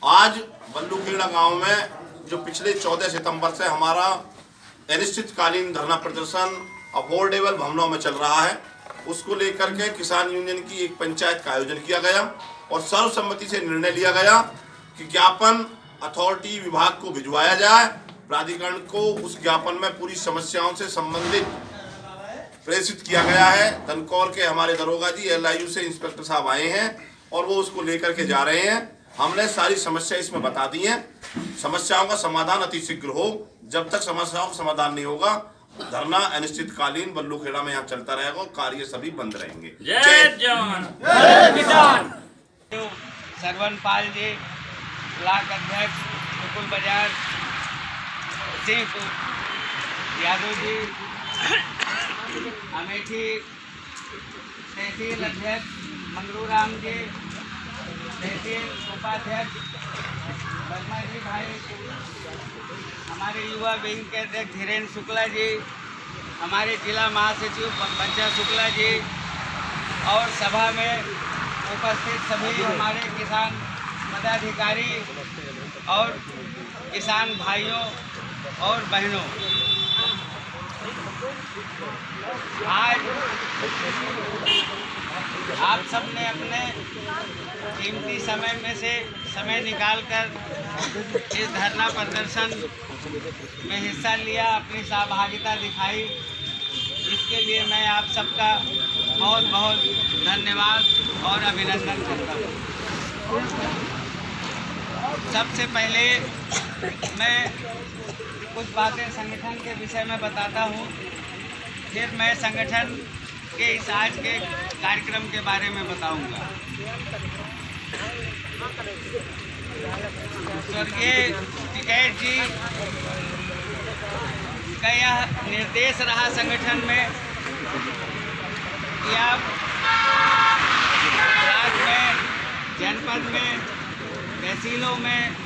आज बल्लूखेड़ा गांव में जो पिछले 14 सितंबर से हमारा अनिश्चितकालीन धरना प्रदर्शन अफोर्डेबल भवनों में चल रहा है, उसको लेकर के किसान यूनियन की एक पंचायत का आयोजन किया गया और सर्वसम्मति से निर्णय लिया गया कि ज्ञापन अथॉरिटी विभाग को भिजवाया जाए। प्राधिकरण को उस ज्ञापन में पूरी समस्याओं से संबंधित प्रेषित किया गया है। धनकौर के हमारे दरोगा जी LIU से इंस्पेक्टर साहब आए हैं और वो उसको लेकर के जा रहे हैं। हमने सारी समस्या इसमें बता दी है। समस्याओं का समाधान अतिशीघ्र हो। जब तक समस्याओं का समाधान नहीं होगा, धरना अनिश्चितकालीन बल्लूखेड़ा में यहाँ चलता रहेगा और कार्य सभी बंद रहेंगे। जय जवान जय किसान। सरवन पाल जी, ब्लॉक अध्यक्ष मुकुल बाजार, सिंह यादव जी, अमेठी तहसील अध्यक्ष मंगरू राम जी, तहसील उपाध्यक्ष वर्मा जी भाई, हमारे युवा विंग के अध्यक्ष धीरेन्द्र शुक्ला जी, हमारे जिला महासचिव बच्चा शुक्ला जी और सभा में उपस्थित सभी हमारे किसान पदाधिकारी और किसान भाइयों और बहनों, आज आप सब ने अपने कीमती समय में से समय निकालकर इस धरना प्रदर्शन में हिस्सा लिया, अपनी सहभागिता दिखाई। इसके लिए मैं आप सबका बहुत बहुत धन्यवाद और अभिनंदन करता हूँ। सबसे पहले मैं कुछ बातें संगठन के विषय में बताता हूँ, फिर मैं संगठन के इस आज के कार्यक्रम के बारे में बताऊंगा। स्वर्गीय टिकैत जी का यह निर्देश रहा संगठन में कि आप ब्लॉक में, जनपद में, तहसीलों में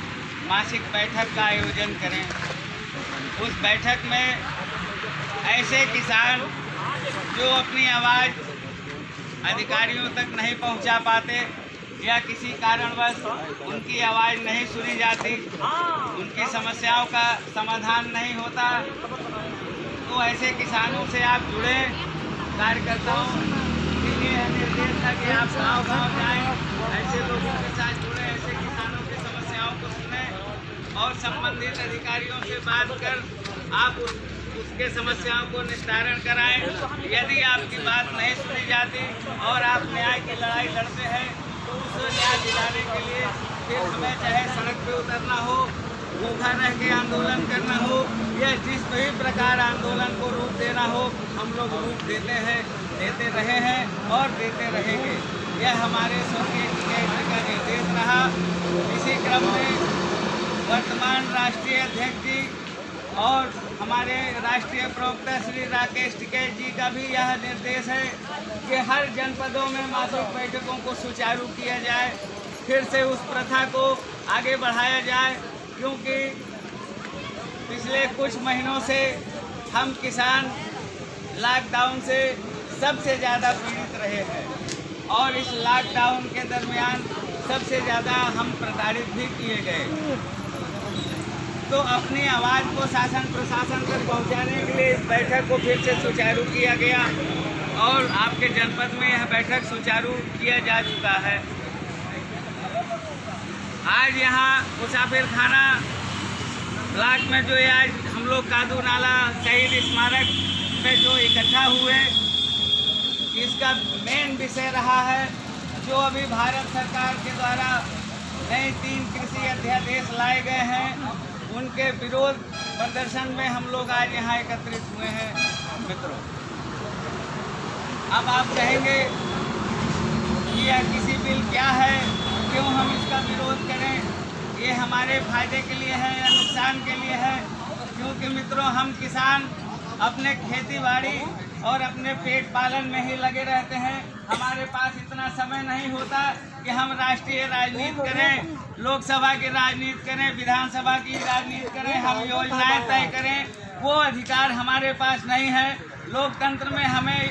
मासिक बैठक का आयोजन करें। उस बैठक में ऐसे किसान जो अपनी आवाज़ अधिकारियों तक नहीं पहुंचा पाते या किसी कारणवश उनकी आवाज़ नहीं सुनी जाती, उनकी समस्याओं का समाधान नहीं होता, तो ऐसे किसानों से आप जुड़े। कार्यकर्ताओं के लिए निर्देश था कि आप गाँव-गाँव जाएं, ऐसे लोगों के साथ जुड़े, ऐसे किसानों की समस्याओं को सुने और संबंधित अधिकारियों से बात कर आप उसके समस्याओं को निस्तारण कराएं। यदि आपकी बात नहीं सुनी जाती और आप न्याय की लड़ाई लड़ते हैं तो उस न्याय दिलाने के लिए फिर हमें चाहे सड़क पे उतरना हो, भूखा रह के आंदोलन करना हो या जिस भी प्रकार आंदोलन को रूप देना हो, हम लोग रूप देते हैं, देते रहे हैं और देते रहेंगे। यह हमारे स्वर्गीय टिकैत जी का निर्देश रहा। इसी क्रम में वर्तमान राष्ट्रीय अध्यक्ष जी और हमारे राष्ट्रीय प्रवक्ता श्री राकेश टिकैत जी का भी यह निर्देश है कि हर जनपदों में मासिक बैठकों को सुचारू किया जाए, फिर से उस प्रथा को आगे बढ़ाया जाए, क्योंकि पिछले कुछ महीनों से हम किसान लॉकडाउन से सबसे ज़्यादा पीड़ित रहे हैं और इस लॉकडाउन के दरमियान सबसे ज़्यादा हम प्रताड़ित भी किए गए। तो अपनी आवाज़ को शासन प्रशासन तक पहुंचाने के लिए इस बैठक को फिर से सुचारू किया गया और आपके जनपद में यह बैठक सुचारू किया जा चुका है। आज यहाँ मुसाफिर खाना ब्लॉक में जो आज हम लोग कादू नाला शहीद स्मारक पे जो इकट्ठा हुए, इसका मेन विषय रहा है जो अभी भारत सरकार के द्वारा नए 3 कृषि अध्यादेश लाए गए हैं, उनके विरोध प्रदर्शन में हम लोग आज यहाँ एकत्रित हुए हैं। मित्रों, अब आप कहेंगे कि यह कृषि बिल क्या है, क्यों हम इसका विरोध करें, ये हमारे फायदे के लिए है या नुकसान के लिए है? क्योंकि मित्रों, हम किसान अपने खेती बाड़ी और अपने पेट पालन में ही लगे रहते हैं। हमारे पास इतना समय नहीं होता कि हम राष्ट्रीय राजनीति करें, लोकसभा की राजनीति करें, विधानसभा की राजनीति करें, हम योजनाएं तय करें, वो अधिकार हमारे पास नहीं है। लोकतंत्र में हमें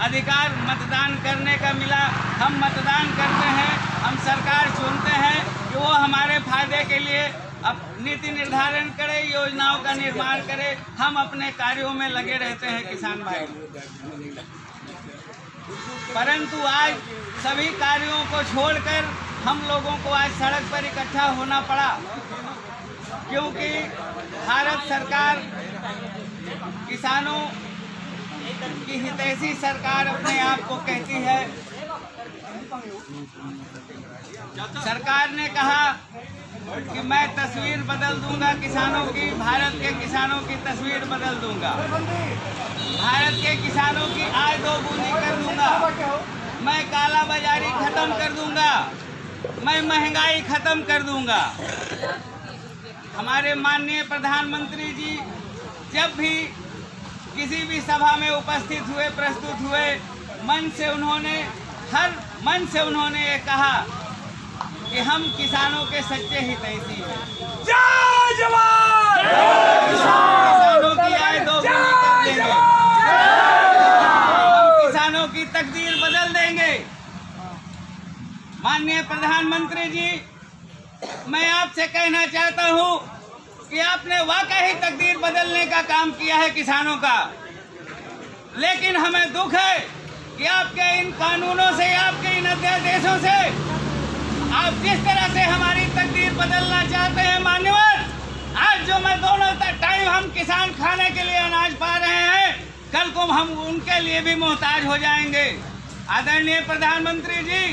अधिकार मतदान करने का मिला, हम मतदान करते हैं, हम सरकार चुनते हैं कि वो हमारे के लिए अब नीति निर्धारण करे, योजनाओं का निर्माण करे। हम अपने कार्यों में लगे रहते हैं किसान भाई, परंतु आज सभी कार्यों को छोड़कर हम लोगों को आज सड़क पर इकट्ठा होना पड़ा, क्योंकि भारत सरकार किसानों की हितैषी सरकार अपने आप को कहती है। सरकार ने कहा कि मैं तस्वीर बदल दूंगा किसानों की, भारत के किसानों की तस्वीर बदल दूंगा, भारत के किसानों की आय दोगुनी कर दूंगा, मैं काला बाजारी खत्म कर दूंगा, मैं महंगाई खत्म कर दूंगा। हमारे माननीय प्रधानमंत्री जी जब भी किसी भी सभा में उपस्थित हुए, प्रस्तुत हुए, हर मन से उन्होंने ये कहा कि हम किसानों के सच्चे हितैषी हैं। जय जवान, किसानों की आय दोगुनी कर देंगे, हम किसानों की तकदीर बदल देंगे। माननीय प्रधानमंत्री जी, मैं आपसे कहना चाहता हूं कि आपने वाकई तकदीर बदलने का काम किया है किसानों का, लेकिन हमें दुख है कि आपके इन कानूनों से, आपके इन अध्यादेशों से आप जिस तरह से हमारी तकदीर बदलना चाहते हैं मान्यवर, आज जो मैं दोनों टाइम हम किसान खाने के लिए अनाज पा रहे हैं, कल को हम उनके लिए भी मोहताज हो जाएंगे। आदरणीय प्रधानमंत्री जी,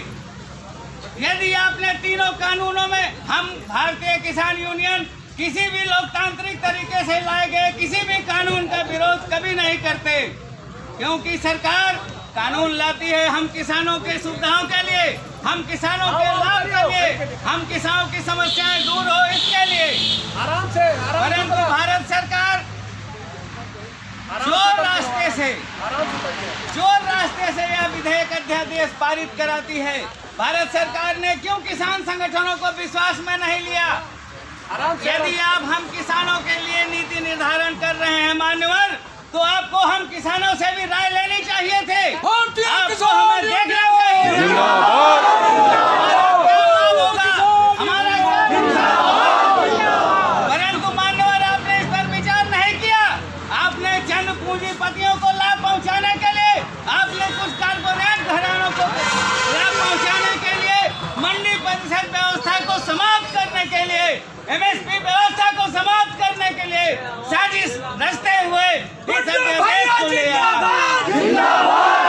यदि आपने तीनों कानूनों में, हम भारतीय किसान यूनियन किसी भी लोकतांत्रिक तरीके से लाए गए किसी भी कानून का विरोध कभी नहीं करते, क्योंकि सरकार कानून लाती है हम किसानों के सुविधाओं के लिए, हम किसानों के लाभ के लिए, हम किसानों की समस्याएं दूर हो इसके लिए। परंतु भारत सरकार चोर रास्ते से यह विधेयक अध्यादेश पारित कराती है। भारत सरकार ने क्यों किसान संगठनों को विश्वास में नहीं लिया? यदि आप हम किसानों के लिए नीति निर्धारण कर रहे हैं मान्यवर, तो आपको हम किसानों से भी राय लेनी चाहिए थे, आपको हमें देखना चाहिए हमारा परंतु मान्यवर आपने इस पर विचार नहीं किया। आपने चंद पूंजीपतियों को लाभ पहुंचाने के लिए, आपने कुछ कारपोरेट घरानों को लाभ पहुंचाने के लिए, मंडी परिषद व्यवस्था को समाप्त करने के लिए, MSP व्यवस्था को समाप्त करने के लिए साजिश रचते हुए इस अध्यादेश को ले आया।